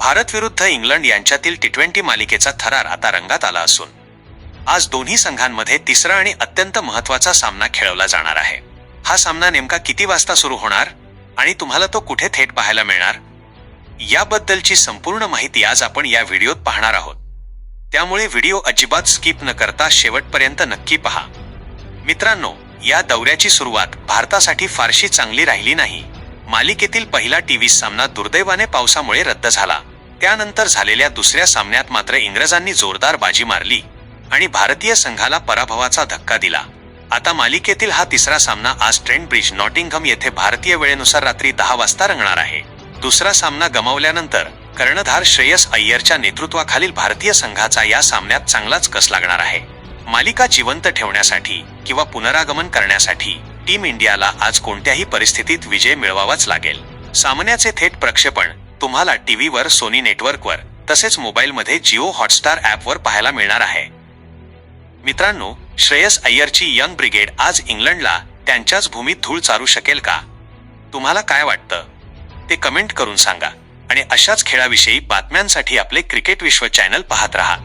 भारत विरुद्ध इंग्लंड यांच्यातील टी20 मालिकेचा थरार आता रंगात आला असून आज दोन्ही संघांमध्ये तिसरा आणि अत्यंत महत्त्वाचा सामना खेळवला जाणार आहे। हा सामना नेमका किती वाजता सुरू होणार आणि तुम्हाला तो कुठे थेट पाहायला मिळणार याबद्दलची संपूर्ण माहिती आज आपण या व्हिडिओत पाहणार आहोत। त्यामुळे व्हिडिओ अजिबात स्किप न करता शेवटपर्यंत नक्की पहा। मित्रांनो, या दौऱ्याची सुरुवात भारतासाठी फारशी चांगली राहिली नाही। मालिकेतील पहिला टी20 सामना दुर्दैवाने पावसामुळे रद्द झाला। त्यानंतर झालेल्या दुसऱ्या सामन्यात मात्र इंग्रजांनी जोरदार बाजी मारली आणि भारतीय संघाला पराभवाचा धक्का दिला। आता मालिकेतील हा तिसरा सामना आज ट्रेंट ब्रिज नॉटिंघम येथे भारतीय वेळेनुसार रात्री 10 वाजता रंगणार आहे। दुसरा सामना गमावल्यानंतर कर्णधार श्रेयस अय्यरच्या नेतृत्वाखालील भारतीय संघाचा या सामन्यात चांगलाच कस लागणार आहे। मालिका जिवंत ठेवण्यासाठी किंवा पुनरागमन करण्यासाठी टीम इंडियाला आज कोणत्याही परिस्थितीत विजय मिळवावाच लागेल। सामन्याचे थेट प्रक्षेपण तुम्हाला टीव्हीवर, सोनी नेटवर्कवर तसेच मोबाईलमध्ये जिओ हॉटस्टार ॲपवर पाहायला मिळणार आहे। मित्रांनो, श्रेयस अय्यरची यंग ब्रिगेड आज इंग्लंडला त्यांच्याच भूमीत धूळ चारू शकेल का? तुम्हाला काय वाटतं ते कमेंट करून सांगा आणि अशाच खेळाविषयी बातम्यांसाठी आपले क्रिकेट विश्व चॅनल पाहत रहा।